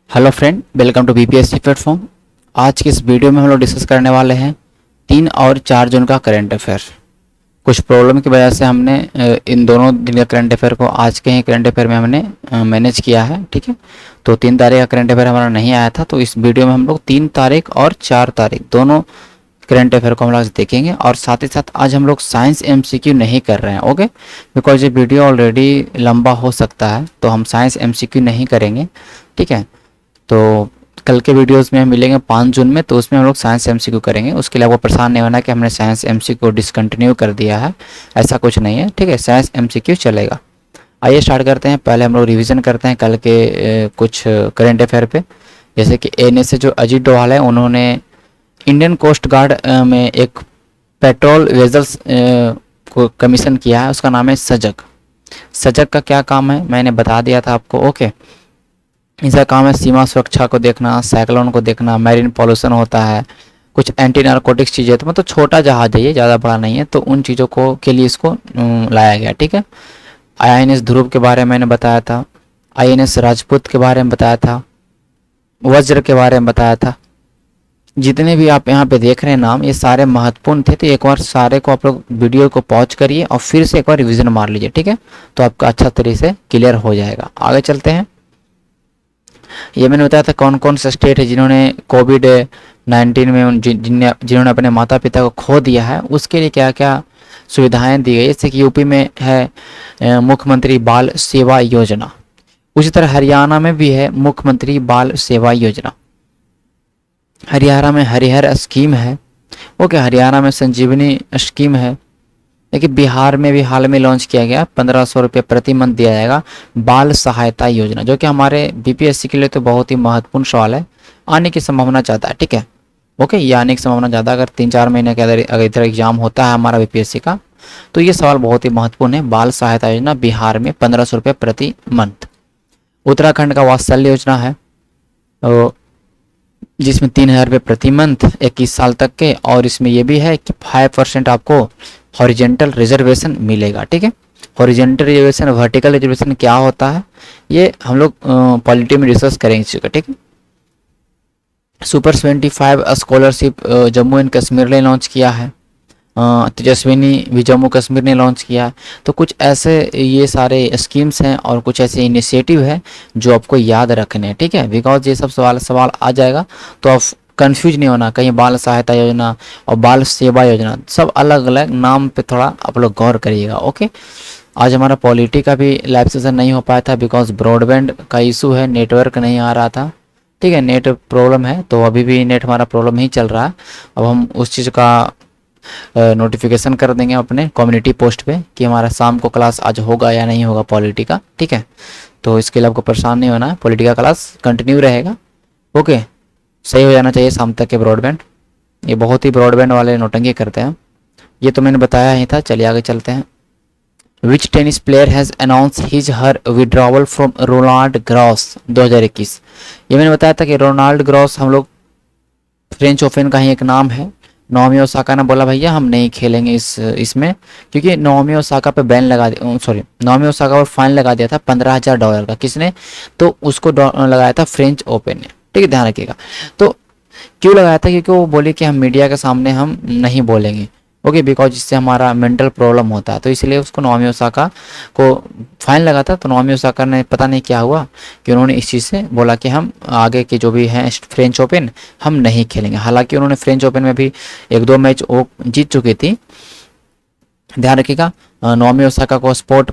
Hello friend, welcome to BPSC platform. आज की इस वीडियो में हम लोग डिस्कस करने वाले हैं 3 और 4 जून का करंट अफेयर। कुछ प्रॉब्लम की वजह से हमने इन दोनों दिन का करंट अफेयर को आज के ही करंट अफेयर में हमने मैनेज किया है। ठीक है, तो 3 तारीख का करंट अफेयर हमारा नहीं आया था, तो इस वीडियो में हम लोग 3 तारीख और 4 तारीख दोनों करंट अफेयर को हम लोग देखेंगे। और साथ ही साथ आज हम लोग साइंस एमसीक्यू नहीं कर रहे हैं, ओके, बिकॉज ये वीडियो ऑलरेडी लंबा हो सकता है, तो हम साइंस एमसीक्यू नहीं करेंगे। ठीक है, तो कल के वीडियोस में हम मिलेंगे 5 जून में, तो उसमें हम लोग साइंस एमसीक्यू करेंगे। उसके लिए आपको परेशान नहीं होना कि हमने साइंस एमसीक्यू डिसकंटिन्यू कर दिया है, ऐसा कुछ नहीं है। ठीक है, साइंस एमसीक्यू चलेगा। आइए स्टार्ट करते हैं। पहले हम लोग रिवीजन करते हैं कल के कुछ करंट अफेयर पे। जैसे कि एनए से जो अजीत डोभाल है, उन्होंने इंडियन कोस्ट गार्ड में एक पेट्रोल वेजल्स को कमीशन किया है, उसका नाम है सजग। सजग का क्या काम है मैंने बता दिया था आपको, ओके। इसका काम है सीमा सुरक्षा को देखना, साइक्लोन को देखना, मैरीन पॉल्यूशन होता है, कुछ एंटी नारकोटिक्स चीज़ें, तो मतलब छोटा जहाज है ये, ज़्यादा बड़ा नहीं है, तो उन चीज़ों को के लिए इसको लाया गया। ठीक है, आईएनएस ध्रुव के बारे में मैंने बताया था, आईएनएस राजपूत के बारे में बताया था, वज्र के बारे में बताया था। जितने भी आप यहाँ पे देख रहे हैं नाम, ये सारे महत्वपूर्ण थे, तो एक बार सारे को आप लोग वीडियो को पॉज करिए और फिर से एक बार रिविजन मार लीजिए। ठीक है, तो आपका अच्छा तरीके से क्लियर हो जाएगा। आगे चलते हैं। ये मैंने बताया था कौन कौन से स्टेट है जिन्होंने कोविड-19 में जिन्होंने अपने माता पिता को खो दिया है, उसके लिए क्या क्या सुविधाएं दी गई। जैसे कि यूपी में है मुख्यमंत्री बाल सेवा योजना, उसी तरह हरियाणा में भी है मुख्यमंत्री बाल सेवा योजना। हरियाणा में हरिहर स्कीम है, ओके, हरियाणा में संजीवनी स्कीम है। देखिए बिहार में भी हाल में लॉन्च किया गया, 1500 रुपये प्रति मंथ दिया जाएगा बाल सहायता योजना, जो कि हमारे बीपीएससी के लिए तो बहुत ही महत्वपूर्ण सवाल है, आने की संभावना ज़्यादा है। ठीक है, ओके, ये आने की संभावना ज़्यादा, अगर 3-4 महीने के अंदर अगर इधर एग्जाम होता है हमारा बीपीएससी का, तो ये सवाल बहुत ही महत्वपूर्ण है। बाल सहायता योजना बिहार में 1500 रुपये प्रति मंथ। उत्तराखंड का वात्सल्य योजना है, तो जिसमें 3000 रुपये प्रति मंथ 21 साल तक के, और इसमें यह भी है कि 5% आपको हॉरिजेंटल रिजर्वेशन मिलेगा। ठीक है, हॉरिजेंटल रिजर्वेशन वर्टिकल रिजर्वेशन क्या होता है, ये हम लोग पॉलिटी में डिस्कस करेंगे इस चीज़ का। ठीक है, super 75 scholarship Jammu and Kashmir ने लॉन्च किया है, तेजस्विनी भी जम्मू कश्मीर ने लॉन्च किया। तो कुछ ऐसे ये सारे स्कीम्स हैं और कुछ ऐसे इनिशिएटिव है जो आपको याद रखने हैं। ठीक है, बिकॉज ये सब सवाल आ जाएगा, तो आप कंफ्यूज नहीं होना, कहीं बाल सहायता योजना और बाल सेवा योजना सब अलग अलग नाम पे, थोड़ा आप लोग गौर करिएगा। ओके, आज हमारा पॉलिटी का भी लाइव सेशन नहीं हो पाया था, बिकॉज ब्रॉडबैंड का इशू है, नेटवर्क नहीं आ रहा था। ठीक है, नेट प्रॉब्लम है, तो अभी भी नेट हमारा प्रॉब्लम ही चल रहा है। अब हम उस चीज़ का नोटिफिकेशन कर देंगे अपने कम्युनिटी पोस्ट पे कि हमारा शाम को क्लास आज होगा या नहीं होगा पॉलिटी का। ठीक है, तो इसके लिए आपको परेशान नहीं होना है, पॉलिटी का क्लास कंटिन्यू रहेगा। ओके, सही हो जाना चाहिए शाम तक के ब्रॉडबैंड। ये बहुत ही ब्रॉडबैंड वाले नौटंकी करते हैं, ये तो मैंने बताया ही था। चलिए आगे चलते हैं। Which tennis player has announce his her withdrawal from Roland Garros 2021। ये मैंने बताया था कि रोनाल्ड ग्रॉस हम लोग फ्रेंच ओपन का ही एक नाम है। नाओमी ओसाका ने बोला भैया हम नहीं खेलेंगे इसमें, क्योंकि नाओमी ओसाका पे बैन लगा दिया, सॉरी, नाओमी ओसाका पर फाइन लगा दिया था $15,000 का। किसने? तो उसको लगाया था फ्रेंच ओपन ने। ठीक है, ध्यान रखिएगा। तो क्यों लगाया था? क्योंकि वो बोले कि हम मीडिया के सामने हम नहीं बोलेंगे, ओके, बिकॉज इससे हमारा मेंटल प्रॉब्लम होता है, तो इसलिए उसको नाओमी ओसाका को फाइन लगा था। तो नाओमी ओसाका ने पता नहीं क्या हुआ कि उन्होंने इस चीज़ से बोला कि हम आगे के जो भी हैं फ्रेंच ओपन हम नहीं खेलेंगे। हालांकि उन्होंने फ्रेंच ओपन में भी 1-2 मैच वो जीत चुकी थी। ध्यान रखिएगा, नाओमी ओसाका को sport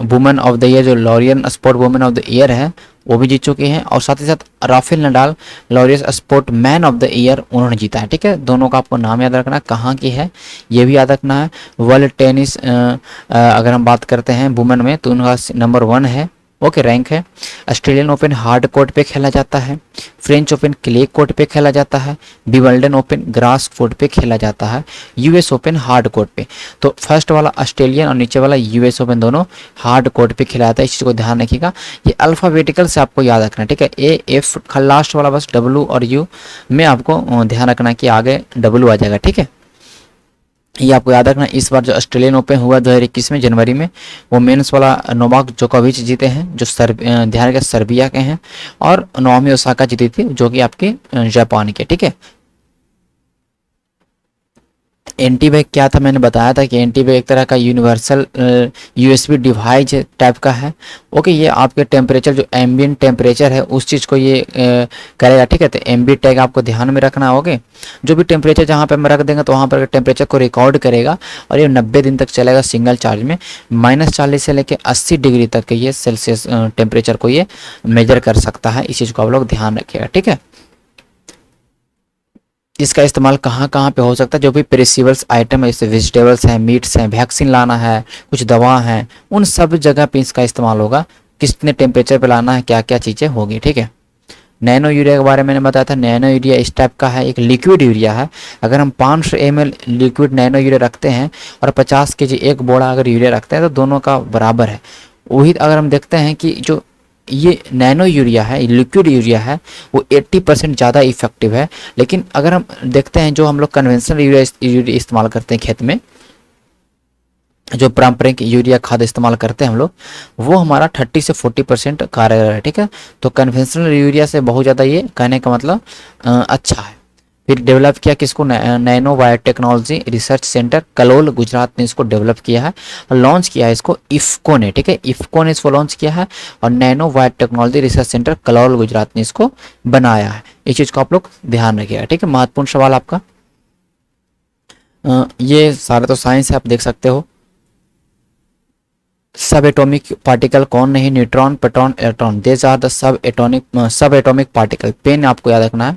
women of the year, जो Laureus sport women of the year है, वो भी जीत चुके हैं। और साथ ही साथ Rafael Nadal Laureus sport man of the year उन्होंने जीता है। ठीक है, दोनों का आपको नाम याद रखना, कहाँ की है ये भी याद रखना है। वर्ल्ड टेनिस अगर हम बात करते हैं वुमेन में, तो उनका नंबर 1 है, ओके, रैंक है। ऑस्ट्रेलियन ओपन हार्ड कोर्ट पे खेला जाता है, फ्रेंच ओपन क्ले कोर्ट पे खेला जाता है, विंबलडन ओपन ग्रास कोर्ट पे खेला जाता है, यूएस ओपन हार्ड कोर्ट पे। तो फर्स्ट वाला ऑस्ट्रेलियन और नीचे वाला यूएस ओपन दोनों हार्ड कोर्ट पे खेला जाता है। इस चीज़ को ध्यान रखिएगा, ये अल्फ़ाबेटिकल से आपको याद रखना है। ठीक है, ए एफ लास्ट वाला बस डब्ल्यू और यू में आपको ध्यान रखना कि आगे डब्ल्यू आ जाएगा। ठीक है, ये आपको याद रखना, इस बार जो ऑस्ट्रेलियन ओपन हुआ 2021 में जनवरी में, वो मेंस वाला नोवाक जोकोविच जीते हैं, जो ध्यान रखिए सर्बिया के हैं, और नाओमी ओसाका जीती थी जो कि आपके जापान के, ठीक है। एंटी बैग क्या था, मैंने बताया था कि एंटी बैग एक तरह का यूनिवर्सल यूएसबी डिवाइस टाइप का है। ओके, ये आपके टेम्परेचर, जो एम्बिएंट टेम्परेचर है उस चीज़ को ये करेगा, ठीक है। तो एम्बिएंट टैग आपको ध्यान में रखना होगा, जो भी टेम्परेचर जहाँ पे हम रख देंगे तो वहाँ पर टेम्परेचर को रिकॉर्ड करेगा, और ये 90 दिन तक चलेगा सिंगल चार्ज में। -40 से लेकर 80 डिग्री तक के ये सेल्सियस टेम्परेचर को ये मेजर कर सकता है। इस चीज़ को आप लोग ध्यान रखिएगा, ठीक है। इसका इस्तेमाल कहाँ कहाँ पे हो सकता है, जो भी पेरिसेबल्स आइटम है, जैसे वेजिटेबल्स हैं, मीट्स हैं, वैक्सीन लाना है, कुछ दवा है, उन सब जगह पे इसका इस्तेमाल होगा। कितने टेम्परेचर पे लाना है, क्या क्या चीज़ें होगी, ठीक है। नैनो यूरिया के बारे में मैंने बताया था, नैनो यूरिया इस टाइप का है, एक लिक्विड यूरिया है। अगर हम 500 ml लिक्विड नैनो यूरिया रखते हैं और 50 kg एक बोरा अगर यूरिया रखते हैं तो दोनों का बराबर है। वही अगर हम देखते हैं कि जो ये नैनो यूरिया है, लिक्विड यूरिया है, वो 80% ज़्यादा इफेक्टिव है। लेकिन अगर हम देखते हैं जो हम लोग कन्वेंशनल यूरिया इस्तेमाल करते हैं खेत में, जो पारंपरिक यूरिया खाद इस्तेमाल करते हैं हम लोग, वो हमारा 30 से 40% कारगर है, ठीक है। तो कन्वेंशनल यूरिया से बहुत ज़्यादा, ये कहने का मतलब अच्छा है। फिर डेवलप किया किसको, nano biotechnology research centre Kalol Gujarat ने इसको डेवलप किया है, और लॉन्च किया है इसको इफ्को ने, ठीक है। इफ्को ने इसको लॉन्च किया है, और nano biotechnology research centre Kalol Gujarat ने इसको बनाया है। इस चीज़ को आप लोग ध्यान रखिएगा, ठीक है। महत्वपूर्ण सवाल आपका। ये सारा तो साइंस है, आप देख सकते हो। सब एटॉमिक पार्टिकल कौन नहीं, neutron, proton, electron, these are the subatomic particle. पेन आपको याद रखना है,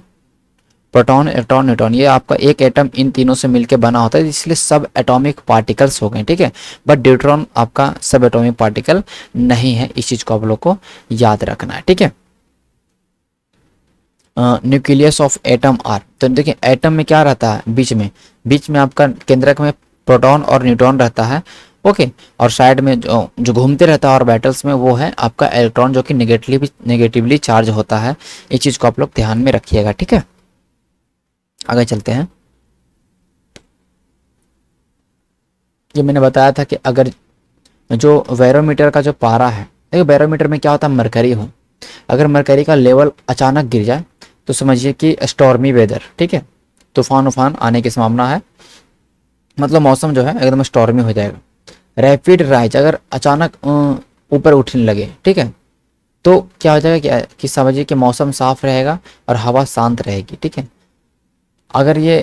प्रोटॉन, इलेक्ट्रॉन, न्यूट्रॉन, ये आपका एक एटम इन तीनों से मिलकर बना होता है, इसलिए सब एटॉमिक पार्टिकल्स हो गए, ठीक है। बट न्यूट्रॉन आपका सब एटॉमिक पार्टिकल नहीं है, इस चीज को आप लोग को याद रखना है, ठीक है। न्यूक्लियस ऑफ एटम आर, तो देखिए एटम में क्या रहता है, बीच में आपका केंद्रक में प्रोटॉन और न्यूट्रॉन रहता है, ओके। और साइड में जो घूमते रहता है ऑर्बिटल्स में, वो है आपका इलेक्ट्रॉन, जो कि नेगेटिवली चार्ज होता है। इस चीज को आप लोग ध्यान में रखिएगा, ठीक है। आगे चलते हैं। ये मैंने बताया था कि अगर जो बैरोमीटर का जो पारा है, देखो बैरोमीटर में क्या होता है, मरकरी हो, अगर मरकरी का लेवल अचानक गिर जाए तो समझिए कि स्टॉर्मी वेदर, ठीक है, तूफान उफान आने की संभावना है, मतलब मौसम जो है एकदम स्टॉर्मी हो जाएगा। रैपिड राइज, अगर अचानक ऊपर उठने लगे, ठीक है, तो क्या हो जाएगा कि समझिए कि मौसम साफ रहेगा और हवा शांत रहेगी, ठीक है। अगर ये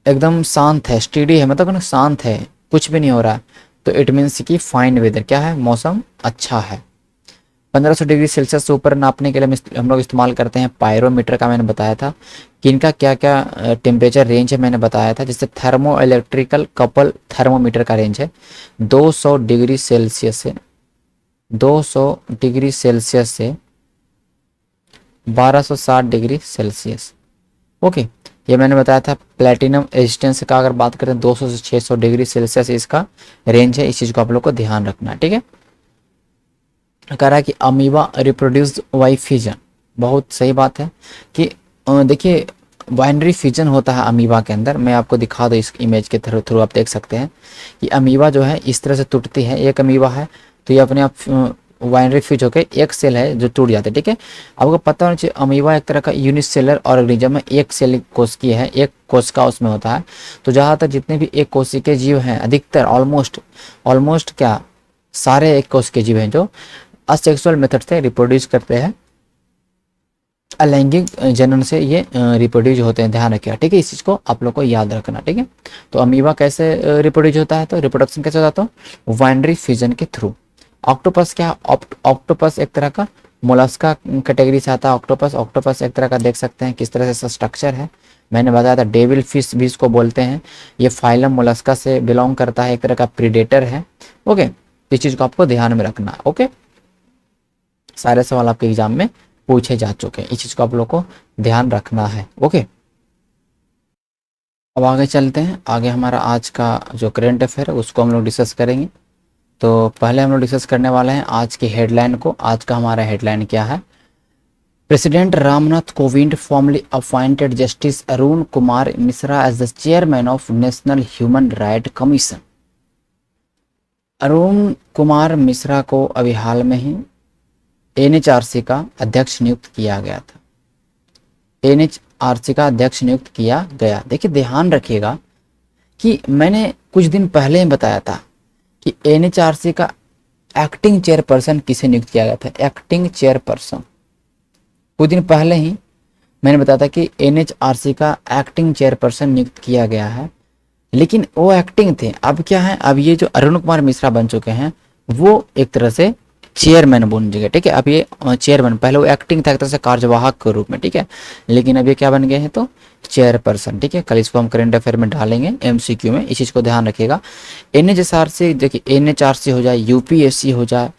एकदम शांत है, स्टेडी है, मतलब ना शांत है, कुछ भी नहीं हो रहा है, तो इट मीन्स कि फाइन वेदर, क्या है, मौसम अच्छा है। 1500 डिग्री सेल्सियस से ऊपर नापने के लिए हम लोग इस्तेमाल करते हैं पायरोमीटर का, मैंने बताया था कि इनका क्या क्या टेम्परेचर रेंज है, मैंने बताया था। जैसे थर्मो इलेक्ट्रिकल कपल थर्मोमीटर का रेंज है 200 डिग्री सेल्सियस से 1260 डिग्री सेल्सियस, ओके। ये मैंने बताया था। प्लेटिनम रेजिस्टेंस का अगर बात करें 200 से 600 डिग्री सेल्सियस इसका रेंज है, इस चीज़ को आप लोग को ध्यान रखना है, ठीक है। कह रहा है कि अमीबा रिप्रोड्यूस्ड बाय फिजन, बहुत सही बात है कि देखिए बाइनरी फिजन होता है अमीबा के अंदर। मैं आपको दिखा दूँ इस इमेज के थ्रू आप देख सकते हैं कि अमीबा जो है इस तरह से टूटती है। एक अमीबा है तो ये अपने आप बाइनरी फ्यूज होकर एक सेल है जो टूट जाते हैं, ठीक है। आपको पता होना चाहिए अमीबा एक तरह का यूनिसेलर ऑर्गेनिज्म है, एक सेल कोशिकीय है, एक कोशिका उसमें होता है। तो जहाँ तक जितने भी एक कोशिकीय जीव हैं, अधिकतर ऑलमोस्ट क्या सारे एक कोशिकीय जीव हैं जो असेक्सुअल मेथड से रिप्रोड्यूस करते हैं, अलैंगिक जनन से ये रिप्रोड्यूस होते हैं, ध्यान रखिएगा, ठीक है। इस चीज़ को आप लोग को याद रखना, ठीक है। तो अमीबा कैसे रिप्रोड्यूस होता है, तो रिप्रोडक्शन कैसे होता है, बाइनरी फ्यूजन के थ्रू। ऑक्टोपस क्या, ऑक्टोपस एक तरह का मोलस्का कैटेगरी से आता है। ऑक्टोपस एक तरह का देख सकते हैं किस तरह से स्ट्रक्चर है, मैंने बताया था। डेविल फिश भी इसको बोलते हैं, ये फाइलम मोलस्का से बिलोंग करता है, एक तरह का प्रीडेटर है, ओके। इस चीज़ को आपको ध्यान में रखना, ओके। सारे सवाल आपके एग्जाम में पूछे जा चुके हैं, इस चीज़ को आप लोग को ध्यान रखना है, ओके। अब आगे चलते हैं। आगे हमारा आज का जो करंट अफेयर है उसको हम लोग डिस्कस करेंगे। तो पहले हम लोग डिस्कस करने वाले हैं आज की हेडलाइन को। आज का हमारा हेडलाइन क्या है, President Ramnath Kovind formally appointed Justice Arun Kumar Misra as the chairman of National Human Rights Commission. Arun Kumar Mishra को अभी हाल में ही एनएचआरसी का अध्यक्ष नियुक्त किया गया था। एनएचआरसी का अध्यक्ष नियुक्त किया गया। देखिए ध्यान रखिएगा कि मैंने कुछ दिन पहले ही बताया था कि एनएचआरसी का एक्टिंग चेयरपर्सन किसे नियुक्त किया गया था। एक्टिंग चेयरपर्सन कुछ दिन पहले ही मैंने बताया था कि एनएचआरसी का एक्टिंग चेयरपर्सन नियुक्त किया गया है, लेकिन वो एक्टिंग थे। अब क्या है, अब ये जो अरुण कुमार मिश्रा बन चुके हैं वो एक तरह से चेयरमैन बन गए। ठीक है, अब ये चेयरमैन, पहले वो एक्टिंग था एक तरह से कार्यवाहक के रूप में। ठीक है, लेकिन अब ये क्या बन गए हैं तो चेयरपर्सन। ठीक है, कल इसको हम करंट अफेयर में डालेंगे एमसीक्यू में, इस चीज़ को ध्यान रखिएगा। एनएचआरसी देखिए, एनएचआरसी हो जाए, यूपीएससी हो जाए,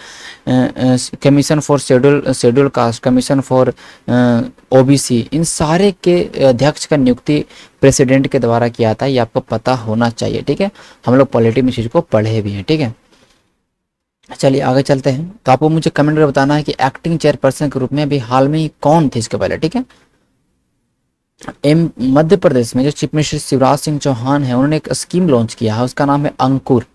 commission for schedule caste, commission for OBC, इन सारे के अध्यक्ष का नियुक्ति प्रेसिडेंट के द्वारा किया था। ये आपको पता होना चाहिए। ठीक है, हम लोग पॉलिटी में चीज़ को पढ़े भी हैं। ठीक है, चलिए आगे चलते हैं। तो आपको मुझे कमेंट में बताना है कि एक्टिंग चेयरपर्सन के रूप में अभी हाल में ही कौन थे इसके पहले। ठीक है, मध्य प्रदेश में जो चीफ मिनिस्टर शिवराज सिंह चौहान है, उन्होंने एक स्कीम लॉन्च किया है, उसका नाम है अंकुर।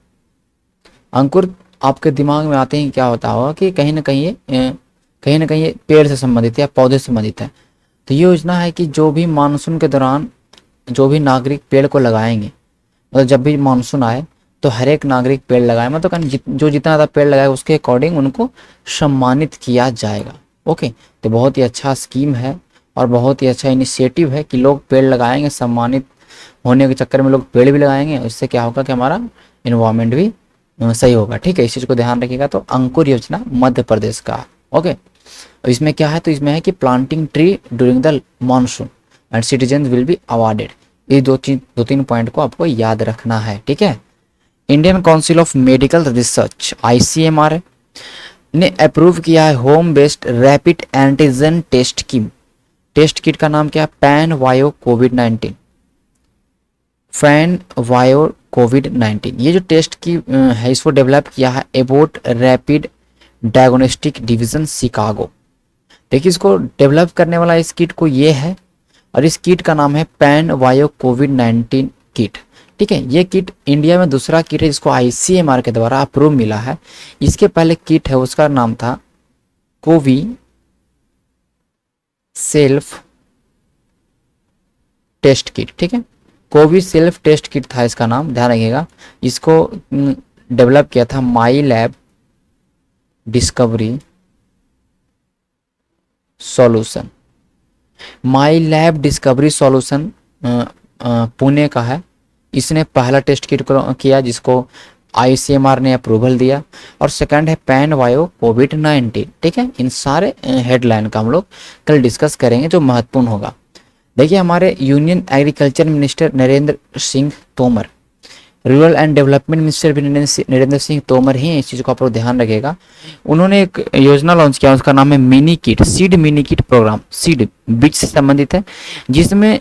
अंकुर आपके दिमाग में आते ही क्या होता होगा कि कहीं ना कहीं ये पेड़ से संबंधित है या पौधे से संबंधित है। तो ये योजना है कि जो भी मानसून के दौरान जो भी नागरिक पेड़ को लगाएंगे, मतलब जब भी मानसून आए तो हर एक नागरिक पेड़ लगाए, मतलब जो जितना ज़्यादा पेड़ लगाए उसके अकॉर्डिंग उनको सम्मानित किया जाएगा। ओके, तो बहुत ही अच्छा स्कीम है और बहुत ही अच्छा इनिशिएटिव है कि लोग पेड़ लगाएंगे, सम्मानित होने के चक्कर में लोग पेड़ भी लगाएंगे। इससे क्या होगा कि हमारा इन्वायरमेंट भी सही होगा। ठीक है, इस चीज़ को ध्यान रखिएगा। तो अंकुर योजना मध्य प्रदेश का। ओके, इसमें क्या है, तो इसमें है कि planting tree during the monsoon and citizen will be awarded. ये दो तीन पॉइंट को आपको याद रखना है। ठीक है, Indian council of medical research ICMR ने अप्रूव किया है home based rapid antigen test kit. Test kit का नाम क्या है, पैन वायो कोविड-19। पैन वायो कोविड-19 ये जो टेस्ट की है, इसको डेवलप किया है Abbott rapid diagnostic division Chicago. देखिए, इसको डेवलप करने वाला इस किट को ये है, और इस किट का नाम है पैन वायो कोविड-19 किट। ठीक है, ये किट इंडिया में दूसरा किट है जिसको ICMR के द्वारा अप्रूव मिला है। इसके पहले किट है, उसका नाम था कोवी सेल्फ टेस्ट किट। ठीक है, कोवी सेल्फ टेस्ट किट था इसका नाम, ध्यान रखिएगा। इसको डेवलप किया था माई लैब डिस्कवरी सॉल्यूशन। माई लैब डिस्कवरी सॉल्यूशन पुणे का है। इसने पहला टेस्ट किट किया जिसको ICMR ने अप्रूवल दिया। और सेकंड है पैन वायो कोविड-19। ठीक है, इन सारे हेडलाइन का हम लोग कल डिस्कस करेंगे जो महत्वपूर्ण होगा। देखिए, हमारे union agriculture minister Narendra Singh Tomar, rural and development minister भी नरेंद्र सिंह तोमर ही हैं। इस चीज़ को आप लोग ध्यान रखिएगा। उन्होंने एक योजना लॉन्च किया, उसका नाम है mini kit, seed mini kit programme. Seed बीज से संबंधित है, जिसमें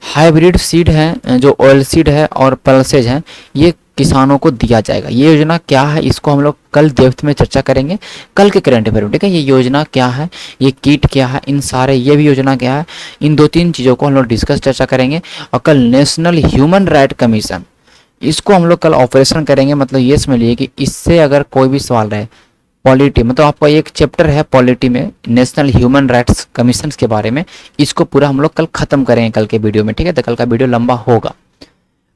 हाइब्रिड सीड है, जो ऑयल सीड है और पल्सेज हैं, ये किसानों को दिया जाएगा। ये योजना क्या है, इसको हम लोग कल डेप्थ में चर्चा करेंगे, कल के करंट अफेयर में। ठीक है, ये योजना क्या है, ये किट क्या है, इन सारे ये भी योजना क्या है, इन दो तीन चीज़ों को हम लोग डिस्कस चर्चा करेंगे। और कल नेशनल ह्यूमन राइट कमीशन, इसको हम लोग कल ऑपरेशन करेंगे। मतलब ये समझिए कि इससे अगर कोई भी सवाल रहे पॉलिटी, मतलब आपका एक चैप्टर है पॉलिटी में नेशनल ह्यूमन राइट्स कमीशन के बारे में, इसको पूरा हम लोग कल खत्म करेंगे कल के वीडियो में। ठीक है, तो कल का वीडियो लंबा होगा।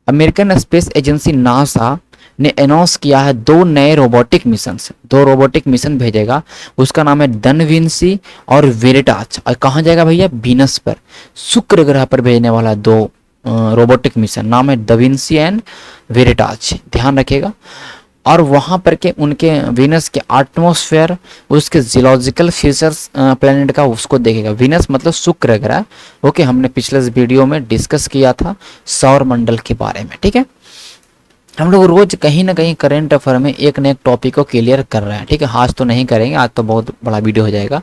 अमेरिकन स्पेस एजेंसी नासा ने अनाउंस किया है 2 नए रोबोटिक मिशन, 2 रोबोटिक मिशन भेजेगा। उसका नाम है दाविंसी और वेरिटास। और कहाँ जाएगा भैया, वीनस पर, शुक्र ग्रह पर भेजने वाला 2 रोबोटिक मिशन, नाम है दाविंसी एंड वेरिटास, ध्यान रखिएगा। और वहाँ पर के उनके वीनस के एटमॉस्फेयर, उसके जियोलॉजिकल फीचर्स प्लेनेट का उसको देखेगा। वीनस मतलब शुक्र ग्रह। ओके, हमने पिछले वीडियो में डिस्कस किया था सौर मंडल के बारे में। ठीक है, हम लोग रोज कहीं ना कहीं करंट अफेयर में एक न एक टॉपिक को क्लियर कर रहे हैं, ठीक है। आज तो नहीं करेंगे, आज तो बहुत बड़ा वीडियो हो जाएगा।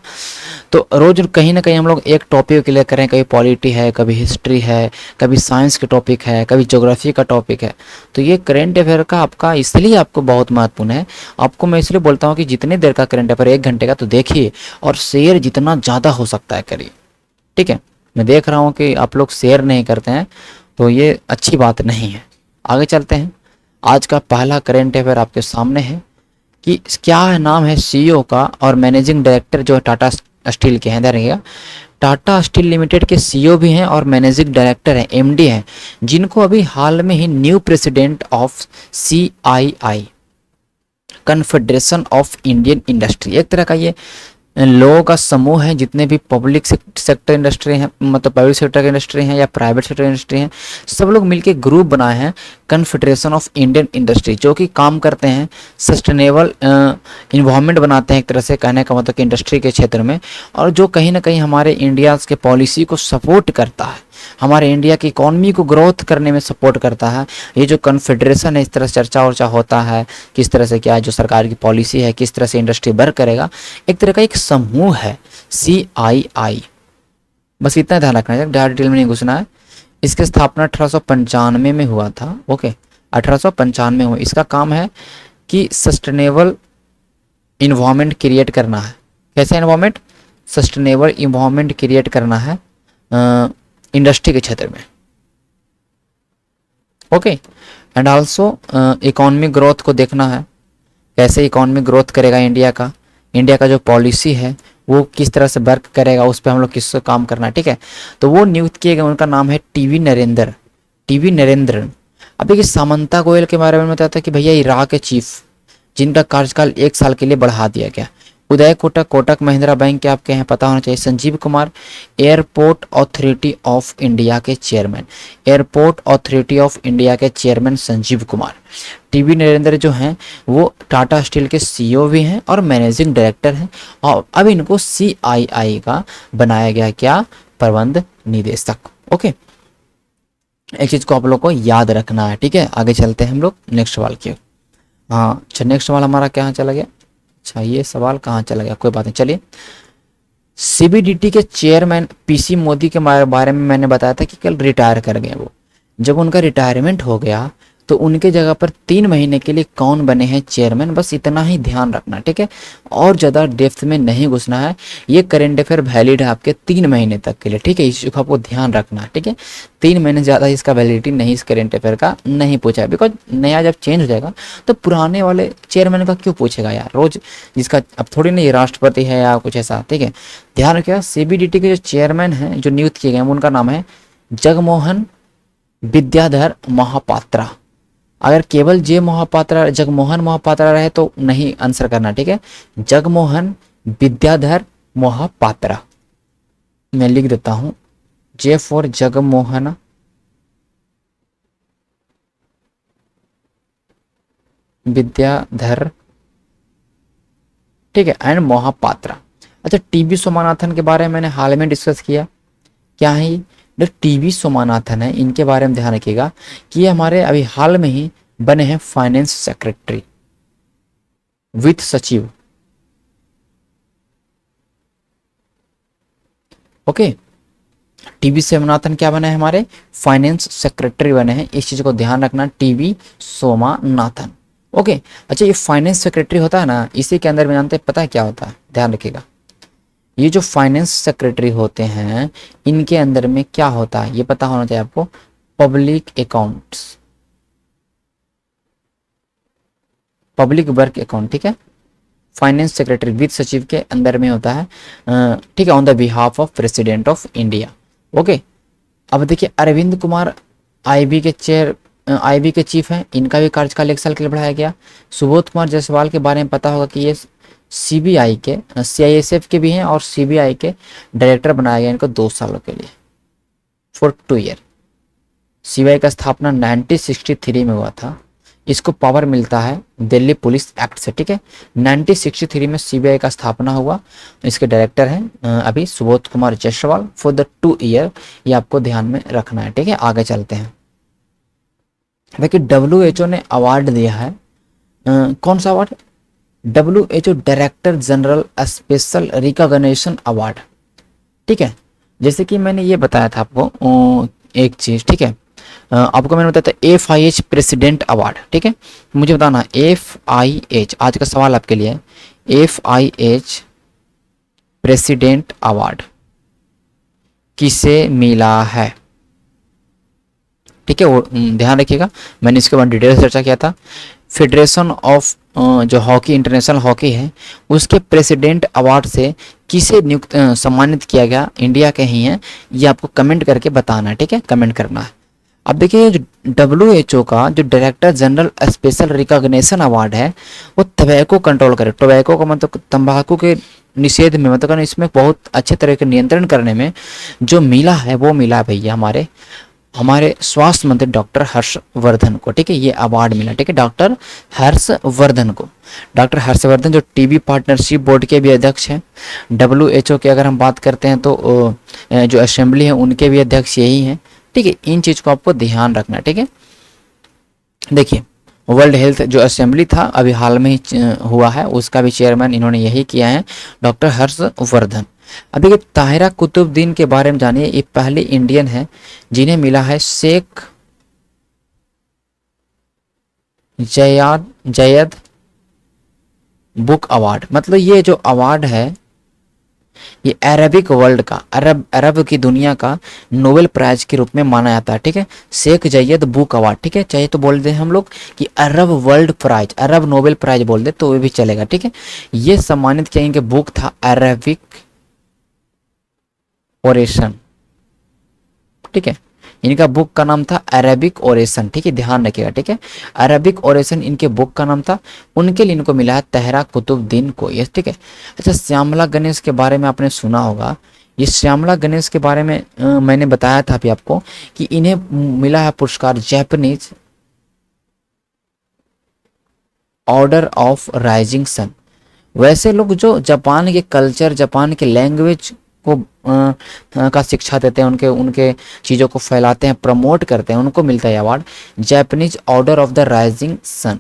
तो रोज कहीं ना कहीं हम लोग एक टॉपिक को क्लियर करें, कभी पॉलिटी है, कभी हिस्ट्री है, कभी साइंस के टॉपिक है, कभी ज्योग्राफी का टॉपिक है। तो ये करंट अफेयर का आपका इसलिए आपको बहुत महत्वपूर्ण है। आपको मैं इसलिए बोलता हूँ कि जितनी देर का करंट अफेयर 1 घंटे का तो देखिए, और शेयर जितना ज़्यादा हो सकता है करिए, ठीक है। मैं देख रहा हूँ कि आप लोग शेयर नहीं करते हैं, तो ये अच्छी बात नहीं है। आगे चलते हैं। आज का पहला करंट अफेयर आपके सामने है कि क्या है, नाम है सीईओ का और मैनेजिंग डायरेक्टर जो है टाटा स्टील के हैं। देखिएगा, टाटा स्टील लिमिटेड के सीईओ भी हैं और मैनेजिंग डायरेक्टर हैं, एमडी हैं, जिनको अभी हाल में ही new president of CII, confederation of Indian industry, एक तरह का ये लोगों का समूह है, जितने भी पब्लिक सेक्टर इंडस्ट्री हैं, मतलब पब्लिक सेक्टर की इंडस्ट्री हैं या प्राइवेट सेक्टर इंडस्ट्री हैं, सब लोग मिलकर ग्रुप बनाए हैं कन्फेडरेशन ऑफ इंडियन इंडस्ट्री, जो कि काम करते हैं सस्टेनेबल इन्वायरमेंट बनाते हैं, एक तरह से कहने का मतलब कि इंडस्ट्री के क्षेत्र में, और जो कहीं ना कहीं हमारे इंडिया के पॉलिसी को सपोर्ट करता है, हमारे इंडिया की इकॉनमी को ग्रोथ करने में सपोर्ट करता है। ये जो कन्फेडरेशन है, इस तरह से चर्चा वर्चा होता है किस तरह से क्या है, जो सरकार की पॉलिसी है किस तरह से इंडस्ट्री वर्क करेगा, एक तरह का एक समूह है सीआईआई। बस इतना ध्यान रखना है, ज़्यादा डिटेल में नहीं घुसना है। इसकी स्थापना 1895 में हुआ था। ओके, 1895 हुआ। इसका काम है कि सस्टेनेबल इन्वायरमेंट क्रिएट करना है। कैसे इन्वायरमेंट? सस्टेनेबल इन्वायरमेंट क्रिएट करना है इंडस्ट्री के क्षेत्र में। Okay, and also economic growth को देखना है, कैसे इकोनॉमिक ग्रोथ करेगा इंडिया का जो पॉलिसी है वो किस तरह से वर्क करेगा, उस पर हम लोग किससे काम करना है, ठीक है। तो वो नियुक्त किए गए, उनका नाम है टीवी नरेंद्रन। अब देखिए, सामंता गोयल के बारे में बताया था कि भैया इराक के चीफ, जिनका कार्यकाल 1 साल के लिए बढ़ा दिया गया। उदय कोटक महिंद्रा बैंक के आपके यहाँ पता होना चाहिए। Sanjeev Kumar, airport authority of India के चेयरमैन संजीव कुमार। टीवी नरेंद्र जो हैं वो टाटा स्टील के सीईओ भी हैं और मैनेजिंग डायरेक्टर हैं, और अब इनको सीआईआई का बनाया गया क्या, प्रबंध निदेशक। ओके, एक चीज को आप लोग को याद रखना है, ठीक है। आगे चलते हैं हम लोग नेक्स्ट सवाल की। हाँ अच्छा, नेक्स्ट सवाल हमारा कहाँ चला गया? अच्छा, ये सवाल कहाँ चला गया, कोई बात नहीं, चलिए। सीबीडीटी के चेयरमैन पीसी मोदी के बारे में मैंने बताया था कि कल रिटायर कर गए वो। जब उनका रिटायरमेंट हो गया तो उनके जगह पर 3 महीने के लिए कौन बने हैं चेयरमैन, बस इतना ही ध्यान रखना, ठीक है। और ज़्यादा डेप्थ में नहीं घुसना है। ये करेंट अफेयर वैलिड है आपके 3 महीने तक के लिए, ठीक है। इस चीज़ को आपको ध्यान रखना है, ठीक है। 3 महीने ज़्यादा इसका वैलिडिटी नहीं, इस करेंट अफेयर का नहीं पूछा है, बिकॉज नया जब चेंज हो जाएगा तो पुराने वाले चेयरमैन का क्यों पूछेगा यार रोज, जिसका अब थोड़ी नहीं राष्ट्रपति है या कुछ ऐसा, ठीक है। ध्यान रखिएगा, सीबीडीटी के जो चेयरमैन हैं जो नियुक्त किए गए हैं, उनका नाम है जगमोहन विद्याधर महापात्रा। अगर केवल जगमोहन महापात्रा रहे तो नहीं आंसर करना, ठीक है। जगमोहन विद्याधर महापात्रा, मैं लिख देता हूं, जे फॉर जगमोहन विद्याधर, ठीक है, एंड महापात्रा। अच्छा, टीबी सोमनाथन के बारे में मैंने हाल में डिस्कस किया। क्या है ये? जो टीवी सोमनाथन है, इनके बारे में ध्यान रखिएगा कि ये हमारे अभी हाल में ही बने हैं फाइनेंस सेक्रेटरी, वित्त सचिव। ओके, टीवी सोमनाथन क्या बने हैं, हमारे फाइनेंस सेक्रेटरी बने हैं। इस चीज को ध्यान रखना, टीवी सोमनाथन। ओके, अच्छा, ये फाइनेंस सेक्रेटरी होता है ना, इसी के अंदर में जानते हैं, पता है क्या होता है, ध्यान रखिएगा। ये जो फाइनेंस सेक्रेटरी होते हैं, इनके अंदर में क्या होता है ये पता होना चाहिए आपको, public accounts, public work account, ठीक है। फाइनेंस सेक्रेटरी वित्त सचिव के अंदर में होता है, ठीक है, on the behalf of president of India. Okay, अब देखिए, अरविंद कुमार आईबी के चीफ हैं, इनका भी कार्यकाल 1 साल के लिए बढ़ाया गया। सुबोध कुमार जायसवाल के बारे में पता होगा कि ये सीबीआई के, सीआईएसएफ के भी हैं और सीबीआई के डायरेक्टर बनाया गया इनको 2 सालों के लिए, फॉर 2 ईयर। सीबीआई का स्थापना 1963 में हुआ था। इसको पावर मिलता है दिल्ली पुलिस एक्ट से, ठीक है। 1963 में सीबीआई का स्थापना हुआ। इसके डायरेक्टर हैं अभी Subodh Kumar Jaiswal for the 2 year. ये आपको ध्यान में रखना है, ठीक है। आगे चलते हैं। देखिए WHO ने अवार्ड दिया है, कौन सा award? WHO director general special recognition award, ठीक है। जैसे कि मैंने ये बताया था आपको एक चीज़, ठीक है। आपको मैंने बताया था FIH प्रेसिडेंट अवार्ड, ठीक है। मुझे बताना FIH, आज का सवाल आपके लिए है, FIH प्रेसिडेंट अवार्ड किसे मिला है, ठीक है। वो ध्यान रखिएगा, मैंने इसके बाद डिटेल से चर्चा किया था। फेडरेशन ऑफ जो हॉकी, इंटरनेशनल हॉकी है, उसके प्रेसिडेंट अवार्ड से किसे नियुक्त सम्मानित किया गया, इंडिया के ही हैं, ये आपको कमेंट करके बताना है, ठीक है, कमेंट करना है। अब देखिए WHO का जो director general special recognition award है, वो टबैको कंट्रोल करे, टोबैको का मतलब तंबाकू के निषेध में, मतलब इसमें बहुत अच्छे तरह के नियंत्रण करने में जो मिला है, वो मिला है भैया हमारे स्वास्थ्य मंत्री डॉक्टर हर्षवर्धन को, ठीक है, ये अवार्ड मिला, ठीक है, डॉक्टर हर्षवर्धन को। डॉक्टर हर्षवर्धन जो टीबी पार्टनरशिप बोर्ड के भी अध्यक्ष हैं। WHO की अगर हम बात करते हैं तो जो असेंबली है उनके भी अध्यक्ष यही हैं, ठीक है। इन चीज़ को आपको ध्यान रखना, ठीक है। देखिए वर्ल्ड हेल्थ जो असेंबली था अभी हाल में ही हुआ है, उसका भी चेयरमैन इन्होंने यही किया है, डॉक्टर हर्षवर्धन। अब देखिए ताहिरा कुतुबुद्दीन के बारे में जानिए, ये पहले इंडियन है जिन्हें मिला है शेख जयद बुक अवार्ड। मतलब ये जो अवार्ड है ये अरबिक वर्ल्ड का, अरब की दुनिया का नोबेल प्राइज के रूप में माना जाता है, ठीक है। शेख जयद बुक अवार्ड, ठीक है, चाहे तो बोल दे हम लोग कि अरब वर्ल्ड प्राइज, अरब नोबेल प्राइज बोल दे तो भी चलेगा, ठीक है। ये सम्मानित किया, इनके बुक था अरबिक ओरेशन, ठीक है। इनका बुक का नाम था अरबिक ओरेशन, ठीक है, ध्यान रखिएगा, ठीक है। अरबिक ओरेशन इनके बुक का नाम था, उनके लिए इनको मिला है ताहिरा कुतुबुद्दीन को, ये, ठीक है। अच्छा श्यामला गणेश के बारे में आपने सुना होगा, ये श्यामला गणेश के बारे में मैंने बताया था अभी आपको कि इन्हें मिला है पुरस्कार Japanese order of rising sun. वैसे लोग जो जापान के कल्चर, जापान के लैंग्वेज को का शिक्षा देते हैं, उनके उनके चीज़ों को फैलाते हैं, प्रमोट करते हैं, उनको मिलता है award Japanese order of the rising sun,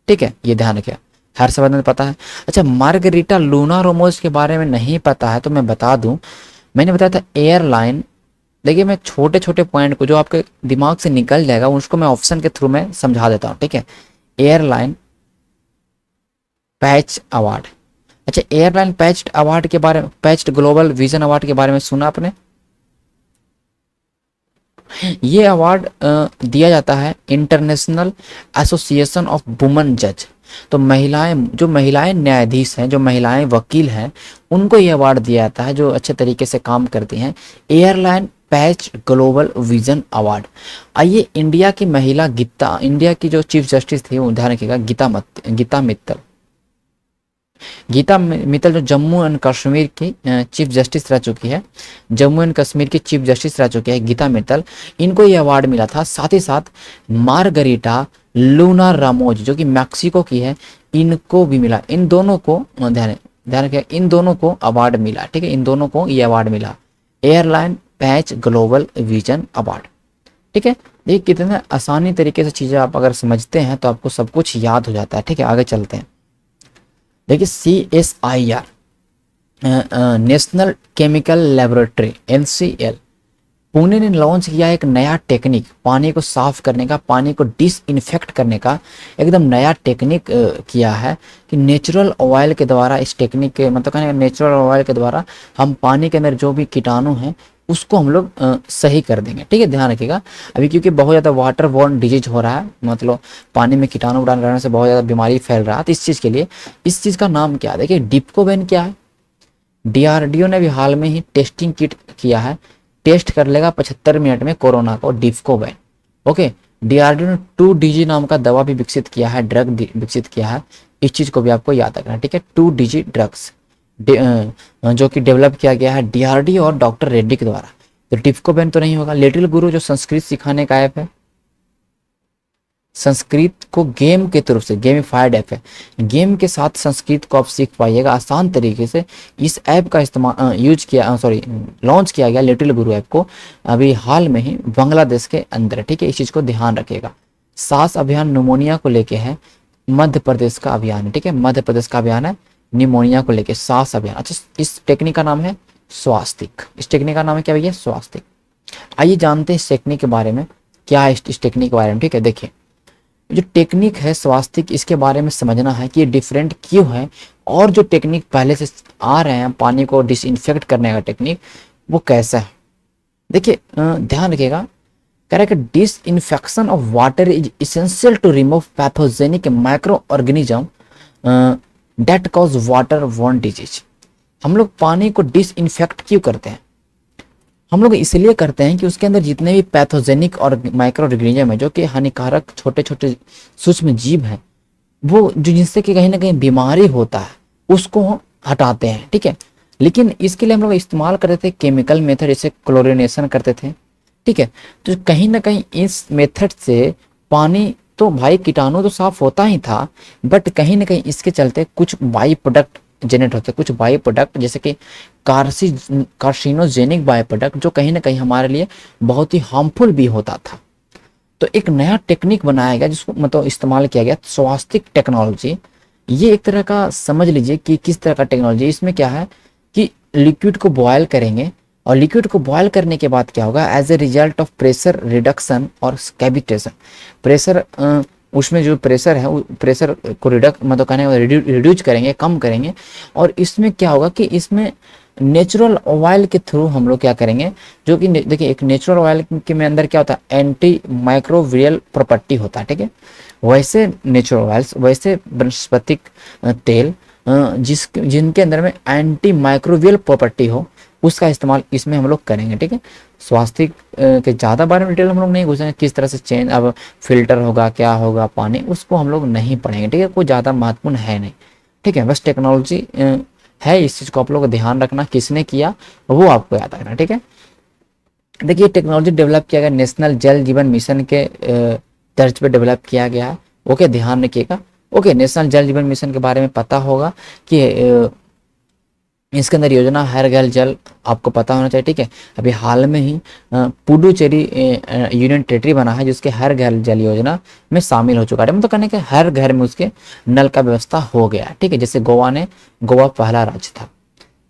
ठीक है, ये ध्यान रखिए। हर्षवर्धन पता है। अच्छा मार्गरीटा लूना रोमोस के बारे में नहीं पता है तो मैं बता दूं, मैंने बताया था एयरलाइन। देखिए मैं छोटे छोटे पॉइंट को जो आपके दिमाग से निकल जाएगा उसको मैं ऑप्शन के थ्रू में समझा देता हूँ, ठीक है। Airline patch award. अच्छा एयरलाइन पैच्ड अवार्ड के बारे में, पैच्ड ग्लोबल विजन अवार्ड के बारे में सुना आपने? ये अवार्ड दिया जाता है इंटरनेशनल एसोसिएशन ऑफ वुमेन जज। तो महिलाएं न्यायाधीश हैं, जो महिलाएं वकील हैं, उनको ये अवार्ड दिया जाता है जो अच्छे तरीके से काम करती हैं। Airline patch global vision award. आइए इंडिया की महिला इंडिया की जो चीफ जस्टिस थी वो ध्यान रखिएगा, गीता मित्तल जो जम्मू एंड कश्मीर की चीफ जस्टिस रह चुकी है, जम्मू एंड कश्मीर की चीफ जस्टिस रह चुकी है गीता मित्तल, इनको ये अवार्ड मिला था। साथ ही साथ मार्गरीटा लूना रामोज जो कि मैक्सिको की है, इनको भी मिला। इन दोनों को ध्यान रखिए, इन दोनों को अवार्ड मिला, ठीक है, इन दोनों को ये अवार्ड मिला, airline patch global vision award, ठीक है। ये कितने आसानी तरीके से चीज़ें आप अगर समझते हैं तो आपको सब कुछ याद हो जाता है, ठीक है। आगे चलते हैं। देखिए CSIR national chemical laboratory NCL Pune ने लॉन्च किया एक नया टेक्निक, पानी को साफ करने का, पानी को डिसइंफेक्ट करने का एकदम नया टेक्निक किया है कि नेचुरल ऑयल के द्वारा, इस टेक्निक के मतलब कहने नेचुरल ऑयल के द्वारा हम पानी के अंदर जो भी कीटाणु हैं उसको हम लोग सही कर देंगे, ठीक है, ध्यान रखिएगा। अभी क्योंकि बहुत ज़्यादा वाटर बॉर्न डिजीज हो रहा है, मतलब पानी में कीटाणु रहने से बहुत ज़्यादा बीमारी फैल रहा है, तो इस चीज़ के लिए इस चीज़ का नाम क्या है? देखिए डिप्कोवेन क्या है, DRDO ने भी हाल में ही टेस्टिंग किट किया है, टेस्ट कर लेगा 75 मिनट में कोरोना को, डिप्कोवेन, ओके। DRDO ने 2DG नाम का दवा भी विकसित किया है, ड्रग विकसित किया है, इस चीज़ को भी आपको याद रखना है, ठीक है। 2DG ड्रग्स जो कि डेवलप किया गया है DRDO और डॉक्टर रेड्डी के द्वारा। तो डिप्कोवेन तो नहीं होगा। लिटिल गुरु जो संस्कृत सिखाने का ऐप है, संस्कृत को गेम के तरफ से, गेमिफाइड ऐप है, गेम के साथ संस्कृत को आप सीख पाइएगा आसान तरीके से। इस ऐप का इस्तेमाल लॉन्च किया गया लिटिल गुरु ऐप को अभी हाल में ही बांग्लादेश के अंदर, ठीक है, इस चीज़ को ध्यान रखिएगा। सास अभियान निमोनिया को लेके है, मध्य प्रदेश का अभियान है, ठीक है, मध्य प्रदेश का अभियान है निमोनिया को लेके, सास अभियान। अच्छा, इस टेक्निक का नाम है स्वास्तिक, इस टेक्निक का नाम है क्या भैया, स्वास्तिक। आइए जानते हैं इस टेक्निक के बारे में, क्या है इस टेक्निक के बारे में, ठीक है। देखिए जो टेक्निक है स्वास्तिक, इसके बारे में समझना है कि ये डिफरेंट क्यों है, और जो टेक्निक पहले से आ रहे हैं पानी को डिसइंफेक्ट करने का टेक्निक, वो कैसा है। देखिए ध्यान रखिएगा, कह रहा है कि disinfection of water is essential to remove pathogenic microorganism that cause water borne disease. हम लोग पानी को डिसइंफेक्ट क्यों करते हैं, हम लोग इसलिए करते हैं कि उसके अंदर जितने भी पैथोजेनिक और माइक्रो ऑर्गेनिज्म है, जो कि हानिकारक छोटे छोटे सूक्ष्म जीव हैं, वो जो जिससे कि कहीं ना कहीं बीमारी होता है, उसको हटाते हैं, ठीक है। लेकिन इसके लिए हम लोग इस्तेमाल करते थे केमिकल मेथड, जैसे क्लोरिनेशन करते थे, ठीक है। तो कहीं ना कहीं इस मेथड से पानी तो भाई कीटाणु तो साफ होता ही था, बट कहीं ना कहीं इसके चलते कुछ बाई प्रोडक्ट जनरेट होते, कुछ बाई प्रोडक्ट जैसे कि कार्सिनोजेनिक बाई प्रोडक्ट, जो कहीं ना कहीं हमारे लिए बहुत ही हार्मफुल भी होता था। तो एक नया टेक्निक बनाया गया जिसको मतलब इस्तेमाल किया गया, स्वास्तिक टेक्नोलॉजी। ये एक तरह का समझ लीजिए कि किस तरह का टेक्नोलॉजी, इसमें क्या है कि लिक्विड को बॉयल करेंगे, और लिक्विड को बॉयल करने के बाद क्या होगा, as a result of pressure reduction और कैविटेशन, प्रेशर उसमें जो प्रेशर है, वो प्रेशर को मतलब कहने रिड्यूस करेंगे, कम करेंगे। और इसमें क्या होगा कि इसमें नेचुरल ऑयल के थ्रू हम लोग क्या करेंगे, जो कि देखिए एक नेचुरल ऑयल के में अंदर क्या होता है, एंटी माइक्रोबियल प्रॉपर्टी होता है, ठीक है। वैसे नेचुरल ऑयल्स, वैसे वनस्पतिक तेल जिनके अंदर में एंटी माइक्रोबियल प्रॉपर्टी हो, उसका इस्तेमाल इसमें हम लोग करेंगे, ठीक है। स्वास्थ्य के ज़्यादा बारे में डिटेल हम लोग नहीं घुसेंगे, किस तरह से चेंज अब फिल्टर होगा, क्या होगा पानी, उसको हम लोग नहीं पढ़ेंगे, ठीक है। कोई ज़्यादा महत्वपूर्ण है नहीं, ठीक है। बस टेक्नोलॉजी है, इस चीज़ को आप लोग को ध्यान रखना, किसने किया वो आपको याद रखना, ठीक है। देखिए टेक्नोलॉजी डेवलप किया गया नेशनल जल जीवन मिशन के तर्ज पे डेवलप किया गया है, ओके, ध्यान रखिएगा। ओके, नेशनल जल जीवन मिशन के बारे में पता होगा कि इसके अंदर योजना हर घर जल, आपको पता होना चाहिए, ठीक है। अभी हाल में ही पुडुचेरी यूनियन टेरिटरी बना है, जिसके हर घर जल योजना में शामिल हो चुका है, मतलब कहने के हर घर में उसके नल का व्यवस्था हो गया, ठीक है। जैसे गोवा पहला राज्य था।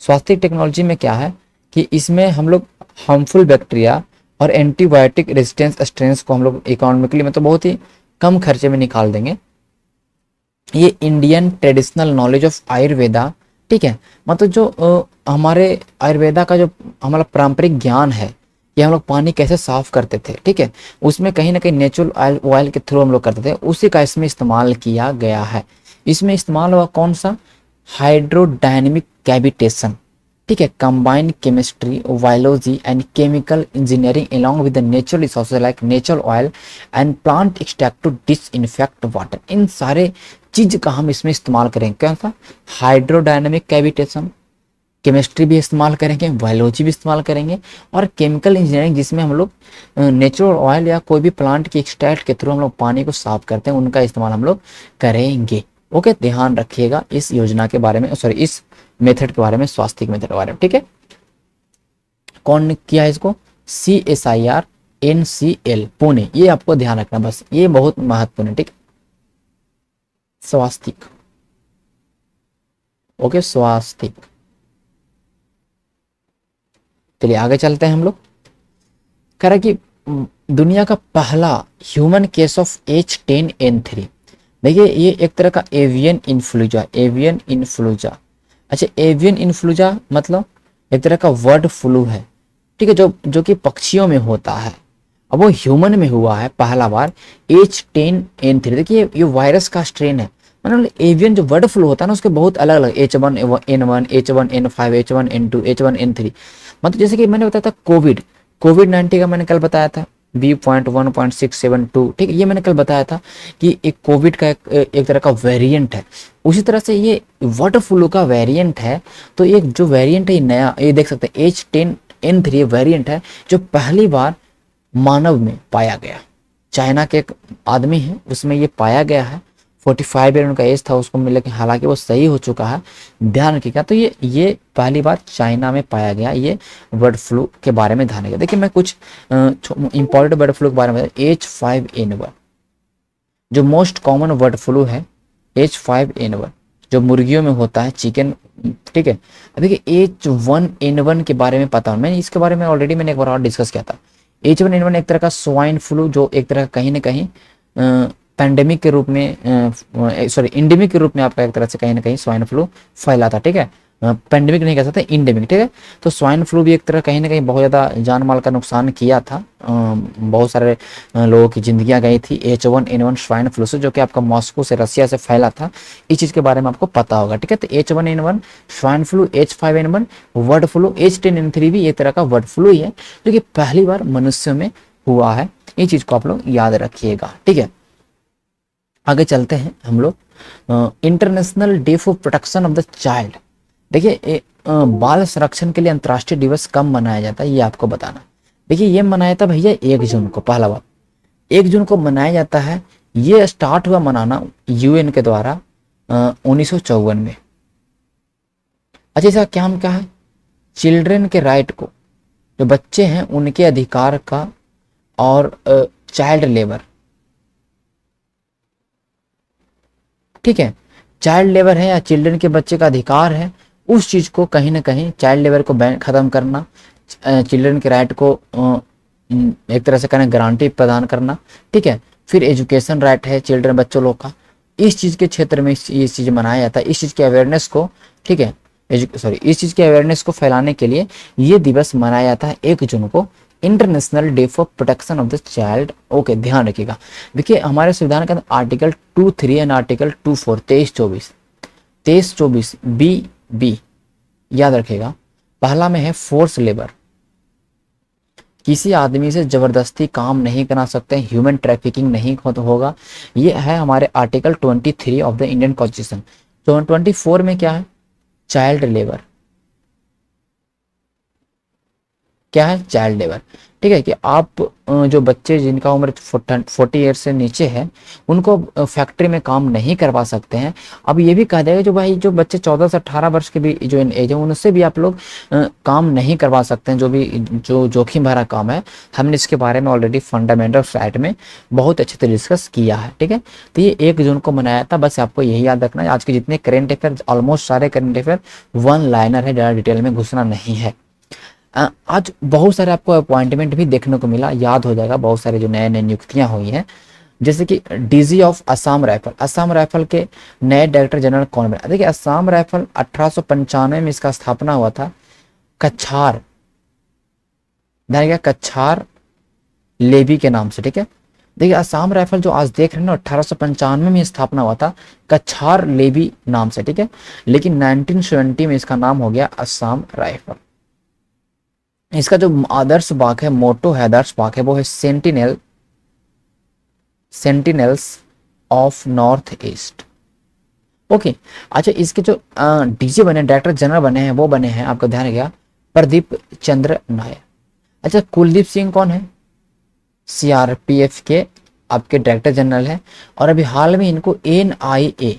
स्वास्थ्य टेक्नोलॉजी में क्या है कि इसमें हम लोग हार्मफुल बैक्टीरिया और एंटीबायोटिक रेजिस्टेंस स्ट्रेंस को हम लोग इकोनॉमिकली मतलब बहुत ही कम खर्चे में निकाल देंगे। ये Indian traditional knowledge of Ayurveda, ठीक है, मतलब जो हमारे आयुर्वेदा का जो हमारा पारंपरिक ज्ञान है, कि हम लोग पानी कैसे साफ करते थे, ठीक है, उसमें कहीं ना कहीं नेचुरल ऑयल के थ्रू हम लोग करते थे, उसी का इसमें इस्तेमाल किया गया है। इसमें इस्तेमाल हुआ कौन सा, हाइड्रोडायनेमिक कैविटेशन, ठीक है, combined chemistry, biology and chemical engineering along with the natural resources like natural oil and plant extract to disinfect water। इन सारे चीज का हम इसमें इस्तेमाल करेंगे, क्या था, हाइड्रोडायनेमिक कैविटेशन, केमिस्ट्री भी इस्तेमाल करेंगे, बायोलॉजी भी इस्तेमाल करेंगे, और केमिकल इंजीनियरिंग जिसमें हम लोग नेचुरल ऑयल या कोई भी प्लांट की एक्सट्रैक्ट के थ्रू हम लोग पानी को साफ करते हैं, उनका इस्तेमाल हम लोग करेंगे। ओके, ध्यान रखिएगा इस योजना के बारे में, सॉरी इस मेथड के बारे में, स्वास्थ्य मेथड के बारे में, ठीक है। कौन किया है इसको, CSIR NCL पुणे, ये आपको ध्यान रखना, बस ये बहुत महत्वपूर्ण है, ठीक है। स्वास्तिक, ओके, स्वास्तिक। चलिए आगे चलते हैं हम लोग। कह रहा है कि दुनिया का पहला ह्यूमन केस ऑफ H10N3। देखिए ये एक तरह का एवियन इन्फ्लुएंजा, एवियन इन्फ्लुएंजा। अच्छा, एवियन इन्फ्लुएंजा मतलब एक तरह का बर्ड फ्लू है, ठीक है, जो कि पक्षियों में होता है। अब वो ह्यूमन में हुआ है पहला बार, H10N3। देखिए ये वायरस का स्ट्रेन है, मतलब एवियन जो बर्ड फ्लू होता है ना, उसके बहुत अलग अलग H1N1, H1N5, H1N2, H1N3। मतलब जैसे कि मैंने बताया था कोविड-19 का मैंने कल बताया था, B.1.672, ठीक है, ये मैंने कल बताया था कि एक कोविड का एक तरह का वेरिएंट है। उसी तरह से ये बर्ड फ्लू का वेरिएंट है। तो ये जो वेरिएंट है, ये नया, ये देख सकते हैं H10N3 वेरिएंट है, जो पहली बार मानव में पाया गया। चाइना के एक आदमी है, उसमें ये पाया गया है, 45 ईयर उनका एज था उसको मिला, कि हालांकि वो सही हो चुका है, ध्यान रखिएगा। तो ये पहली बार चाइना में पाया गया ये बर्ड फ्लू के बारे में ध्यान रखिएगा। देखिए मैं कुछ इंपॉर्टेंट बर्ड फ्लू के बारे में, H5N1, जो मोस्ट कॉमन बर्ड फ्लू है H5N1, जो मुर्गियों में होता है, चिकन, ठीक है। अब देखिए H1N1 के बारे में पता हूँ, मैंने इसके बारे में ऑलरेडी मैंने एक बार और डिस्कस किया था। H1N1 एक तरह का स्वाइन फ्लू, जो एक तरह का कहीं ना कहीं पैंडेमिक के रूप में, सॉरी इंडेमिक के रूप में आपका एक तरह से कहीं ना कहीं स्वाइन फ्लू फैला था, ठीक है। पैंडेमिक नहीं कह सकते, इंडेमिक, ठीक है। तो स्वाइन फ्लू भी एक तरह कहीं ना कहीं बहुत ज़्यादा जान माल का नुकसान किया था, बहुत सारे लोगों की जिंदगियां गई थी H1N1 स्वाइन फ्लू से, जो कि आपका मॉस्को से, रसिया से फैला था। इस चीज़ के बारे में आपको पता होगा, ठीक है। तो H1N1 swine flu, H5N1 bird flu, H10N3 भी एक तरह का बर्ड फ्लू ही है, जो कि पहली बार मनुष्यों में हुआ है। ये चीज़ को आप लोग याद रखिएगा, ठीक है। आगे चलते हैं हम लोग। International day for protection of the child. देखिए बाल संरक्षण के लिए अंतर्राष्ट्रीय दिवस कब मनाया जाता है, ये आपको बताना। देखिए ये मनाया था भैया 1 जून को, पहला बात 1 जून को मनाया जाता है। ये स्टार्ट हुआ मनाना UN के द्वारा 1954 में। अच्छा, इसका क्या हम क्या है, चिल्ड्रन के राइट को, जो बच्चे हैं उनके अधिकार का, और चाइल्ड लेबर, ठीक है। चाइल्ड लेबर है या चिल्ड्रन के बच्चे का अधिकार है, उस चीज को कहीं ना कहीं चाइल्ड लेबर को बैन खत्म करना, चिल्ड्रन के राइट को एक तरह से कहना गारंटी प्रदान करना, ठीक है। फिर एजुकेशन राइट है चिल्ड्रन, बच्चों लोग का, इस चीज के क्षेत्र में ये चीज मनाया जाता है। इस चीज के अवेयरनेस को, ठीक है, इस चीज के अवेयरनेस को फैलाने के लिए ये दिवस मनाया जाता है 1 जून को, international day for protection of the child. Okay, ध्यान रखिएगा। देखिए हमारे संविधान के अंदर आर्टिकल 2(3) एंड आर्टिकल 2(4), 23-24 बी याद रखिएगा। पहला में है फोर्स लेबर, किसी आदमी से जबरदस्ती काम नहीं करा सकते, ह्यूमन ट्रैफिकिंग नहीं होगा। ये है हमारे article 23 of the Indian constitution. 24 में क्या है, चाइल्ड लेबर, क्या है, चाइल्ड लेबर, ठीक है। कि आप जो बच्चे जिनका उम्र 40 ईयर्स से नीचे है, उनको फैक्ट्री में काम नहीं करवा सकते हैं। अब ये भी कहा जाएगा जो भाई जो बच्चे 14 से 18 वर्ष के भी जो एज है, उनसे भी आप लोग काम नहीं करवा सकते हैं, जो भी जो जोखिम भरा काम है। हमने इसके बारे में ऑलरेडी फंडामेंटल राइट में बहुत अच्छे से डिस्कस किया है, ठीक है। तो ये 1 जून को मनाया था, बस आपको यही याद रखना है। आज के जितने करेंट अफेयर, ऑलमोस्ट सारे करेंट अफेयर 1 लाइनर है, ज़्यादा डिटेल में घुसना नहीं है। आज बहुत सारे आपको अपॉइंटमेंट भी देखने को मिला, याद हो जाएगा, बहुत सारे जो नए नए नियुक्तियां हुई हैं। जैसे कि DG of Assam rifle, Assam rifle के नए डायरेक्टर जनरल कौन बने। देखिए असम राइफल 1895 में इसका स्थापना हुआ था, कछार, कछार लेबी के नाम से, ठीक है। देखिए असम राइफल जो आज देख रहे हैं ना, 1895 में स्थापना हुआ था कछार लेबी नाम से, ठीक है। लेकिन 1970 में इसका नाम हो गया असम राइफल। इसका जो आदर्श वाक्य है, मोटो है, आदर्श वाक्य है, वो है sentinels of north east. Okay, अच्छा इसके जो DG बने, डायरेक्टर जनरल बने हैं, वो बने हैं, आपका ध्यान रखिएगा, प्रदीप चंद्र नायर। अच्छा कुलदीप सिंह कौन है, CRPF के आपके डायरेक्टर जनरल है, और अभी हाल में इनको NIA,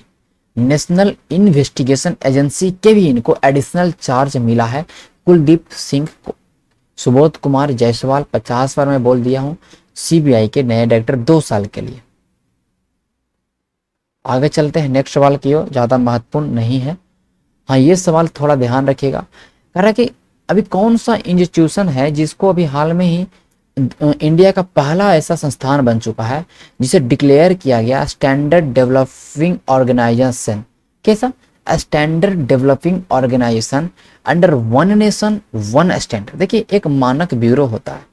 नेशनल इन्वेस्टिगेशन एजेंसी के भी इनको एडिशनल चार्ज मिला है, कुलदीप सिंह को। सुबोध कुमार जायसवाल, 50 बार मैं बोल दिया हूं, CBI के नए डायरेक्टर 2 साल के लिए। आगे चलते हैं नेक्स्ट सवाल की ओर, ज्यादा महत्वपूर्ण नहीं है। हाँ ये सवाल थोड़ा ध्यान रखिएगा, कह रहा है कि अभी कौन सा इंस्टीट्यूशन है जिसको अभी हाल में ही इंडिया का पहला ऐसा संस्थान बन चुका है जिसे डिक्लेयर किया गया स्टैंडर्ड डेवलपिंग ऑर्गेनाइजेशन। कैसा, standard developing organisation under one nation one standard. देखिए एक मानक ब्यूरो होता है,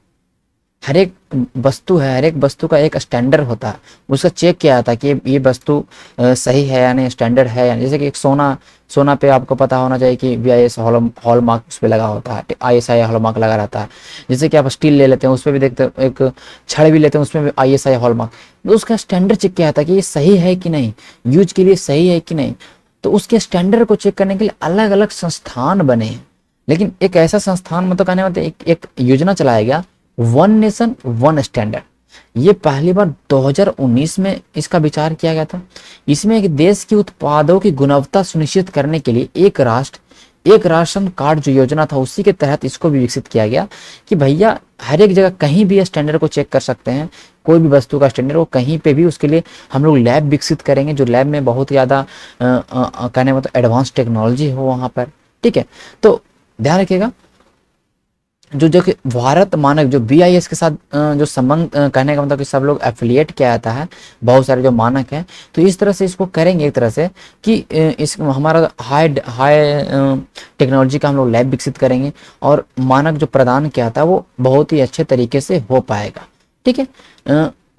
हर एक वस्तु है, हर एक वस्तु का एक स्टैंडर्ड होता है, उसका चेक किया जाता है कि ये वस्तु सही है या नहीं, स्टैंडर्ड है या नहीं। जैसे कि एक सोना पे आपको पता होना चाहिए कि BIS हॉलमार्क उस पर लगा होता है, ISI हॉलमार्क लगा रहता है। जैसे कि आप स्टील ले लेते हैं, उस पर भी देखते हैं, एक छड़ भी लेते हैं, उसमें भी ISI हॉलमार्क, तो उसका स्टैंडर्ड चेक किया जाता है कि ये सही है कि नहीं, यूज के लिए सही है कि नहीं। तो उसके स्टैंडर्ड को चेक करने के लिए अलग अलग संस्थान बने हैं। लेकिन एक ऐसा संस्थान मतलब कहने मतलब एक योजना चलाया गया, वन नेशन वन स्टैंडर्ड। ये पहली बार 2019 में इसका विचार किया गया था। इसमें एक देश के उत्पादों की गुणवत्ता सुनिश्चित करने के लिए एक राष्ट्र एक राशन कार्ड जो योजना था उसी के तहत इसको भी विकसित किया गया कि भैया हर एक जगह कहीं भी स्टैंडर्ड को चेक कर सकते हैं, कोई भी वस्तु का स्टैंडर्ड हो कहीं पे भी, उसके लिए हम लोग लैब विकसित करेंगे, जो लैब में बहुत ज़्यादा कहने मतलब एडवांस टेक्नोलॉजी हो वहाँ पर। ठीक है, तो ध्यान रखिएगा जो जो कि भारत मानक जो BIS के साथ जो संबंध कहने का मतलब कि सब लोग एफिलिएट किया जाता है, बहुत सारे जो मानक हैं, तो इस तरह से इसको करेंगे एक तरह से कि इस हमारा हाई हाई टेक्नोलॉजी का हम लोग लैब विकसित करेंगे और मानक जो प्रदान किया था वो बहुत ही अच्छे तरीके से हो पाएगा। ठीक है,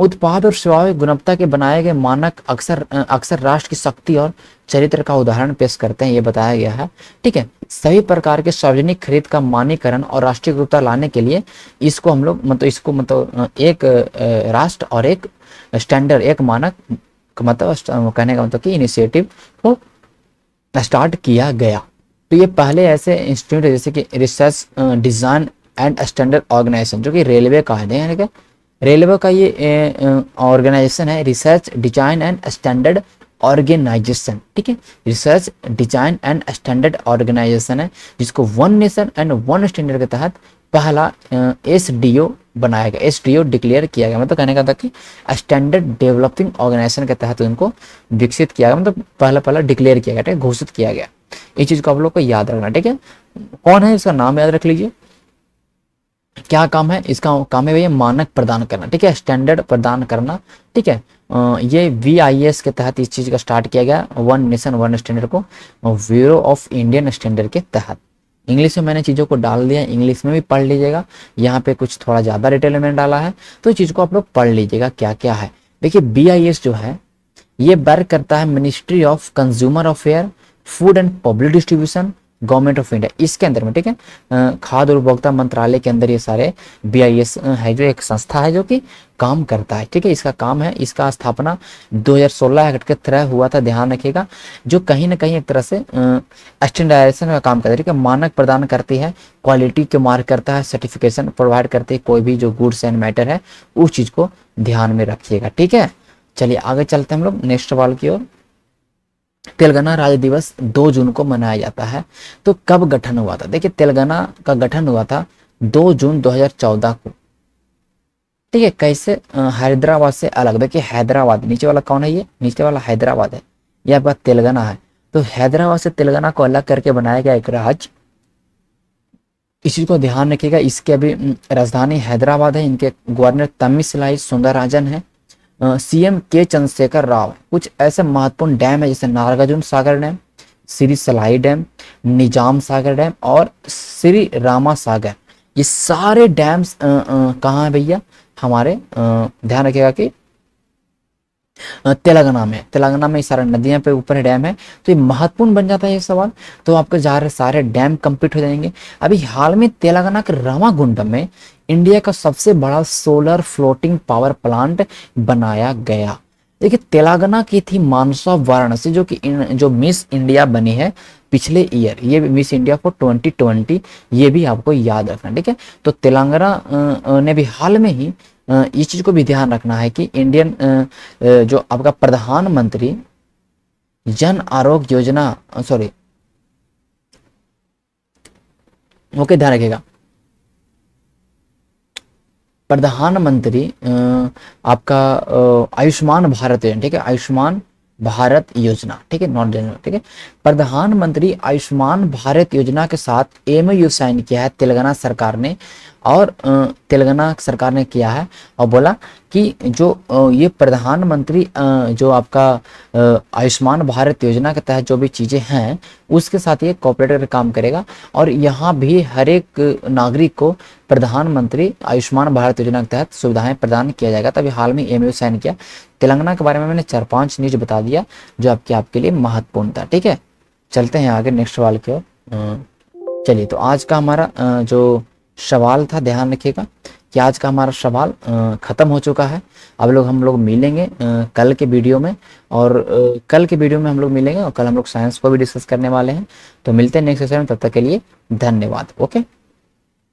उत्पाद और सेवाओं की गुणवत्ता के बनाए गए मानक अक्सर राष्ट्र की शक्ति और चरित्र का उदाहरण पेश करते हैं, ये बताया गया है। ठीक है, सभी प्रकार के सार्वजनिक खरीद का मानीकरण और राष्ट्रीय गुणवत्ता लाने के लिए इसको हम लोग मतलब एक राष्ट्र और एक स्टैंडर्ड, एक मानक मतलब कहने का मतलब कि इनिशिएटिव को स्टार्ट किया गया। तो ये पहले ऐसे इंस्टीट्यूट है जैसे कि research design and standard organisation, जो कि रेलवे का है, रेलवे का ये ऑर्गेनाइजेशन है, research design and standard organisation. ठीक है, research design and standard organisation है, जिसको one nation and one standard के तहत पहला SDO बनाया गया, SDO डिक्लेयर किया गया, मतलब कहने का था कि स्टैंडर्ड डेवलपिंग ऑर्गेनाइजेशन के तहत उनको विकसित किया गया, मतलब पहला डिक्लेयर किया गया, घोषित किया गया। इस चीज को आप लोग को याद रखना। ठीक है, कौन है इसका नाम याद रख लीजिए, क्या काम है इसका, काम है भैया मानक प्रदान करना। ठीक है, स्टैंडर्ड प्रदान करना। ठीक है, ये VIS के तहत इस चीज का स्टार्ट किया गया, वन नेशन वन स्टैंडर्ड को, ब्यूरो ऑफ इंडियन स्टैंडर्ड के तहत। इंग्लिश में मैंने चीज़ों को डाल दिया, इंग्लिश में भी पढ़ लीजिएगा, यहाँ पे कुछ थोड़ा ज़्यादा डिटेल में डाला है, तो चीज़ को आप लोग पढ़ लीजिएगा क्या क्या है। देखिए BIS जो है ये वर्क करता है ministry of consumer affair, food and public distribution, government of India, इसके अंदर में। ठीक है, खाद्य और उपभोक्ता मंत्रालय के अंदर ये सारे BIS है, जो एक संस्था है जो कि काम करता है। ठीक है, इसका काम है, इसका स्थापना 2016 एक्ट के तहत हुआ था, ध्यान रखिएगा, जो कहीं ना कहीं एक तरह से स्टैंडर्डाइजेशन का काम करता है। ठीक है, मानक प्रदान करती है, क्वालिटी के मार्क करता है, सर्टिफिकेशन प्रोवाइड करती है, कोई भी जो गुड्स एंड मैटर है उस चीज को ध्यान में रखिएगा। ठीक है, चलिए आगे चलते हैं हम लोग नेक्स्ट सवाल की ओर। तेलंगाना राज्य दिवस 2 जून को मनाया जाता है, तो कब गठन हुआ था? देखिए तेलंगाना का गठन हुआ था 2 जून 2014 को। ठीक है, कैसे? हैदराबाद से अलग। देखिए हैदराबाद, नीचे वाला कौन है? ये नीचे वाला हैदराबाद है, ये आपका तेलंगाना है। तो हैदराबाद से तेलंगाना को अलग करके बनाया गया एक राज्य, इस चीज को ध्यान रखिएगा। इसके अभी राजधानी हैदराबाद है, इनके गवर्नर तमिलसाई सुंदरराजन है, CM के चंद्रशेखर राव। कुछ ऐसे महत्वपूर्ण डैम है जैसे नागार्जुन सागर डैम, श्री सलाई डैम, निजाम सागर डैम और श्री रामा सागर। ये सारे डैम्स कहाँ है भैया? हमारे ध्यान रखिएगा कि तेलंगाना में सारे नदियां पे ऊपर डैम है, तो ये महत्वपूर्ण बन जाता है ये सवाल। तो आपके जा रहे सारे डैम कंप्लीट हो जाएंगे। अभी हाल में तेलंगाना के रामागुंडम में इंडिया का सबसे बड़ा सोलर फ्लोटिंग पावर प्लांट बनाया गया। देखिए तेलंगाना की थी मानसा वाराणसी, जो मिस इंडिया बनी है पिछले ईयर, ये मिस इंडिया फॉर 2020, ये भी आपको याद रखना। ठीक है, तो तेलंगाना ने भी हाल में ही इस चीज को भी ध्यान रखना है कि इंडियन जो आपका प्रधानमंत्री जन आरोग्य योजना, सॉरी ओके ध्यान रखिएगा, प्रधानमंत्री आपका आयुष्मान भारत योजना। ठीक है, आयुष्मान भारत योजना, ठीक है, नॉट जनरल। ठीक है, प्रधानमंत्री आयुष्मान भारत योजना के साथ MOU साइन किया है तेलंगाना सरकार ने, और तेलंगाना सरकार ने किया है और बोला कि जो ये प्रधानमंत्री जो आपका आयुष्मान भारत योजना के तहत जो भी चीज़ें हैं उसके साथ ये कॉपरेट करके काम करेगा, और यहाँ भी हर एक नागरिक को प्रधानमंत्री आयुष्मान भारत योजना के तहत सुविधाएं प्रदान किया जाएगा। तभी हाल में MOU साइन किया। तेलंगाना के बारे में मैंने 4-5 न्यूज बता दिया जो आपके लिए महत्वपूर्ण था। ठीक है, चलते हैं आगे नेक्स्ट सवाल की ओर। चलिए, तो आज का हमारा जो सवाल था, ध्यान रखिएगा कि आज का हमारा सवाल खत्म हो चुका है। अब हम लोग मिलेंगे कल के वीडियो में, और कल के वीडियो में हम लोग मिलेंगे, और कल हम लोग साइंस को भी डिस्कस करने वाले हैं। तो मिलते हैं नेक्स्ट सेशन में, तब तक के लिए धन्यवाद। ओके।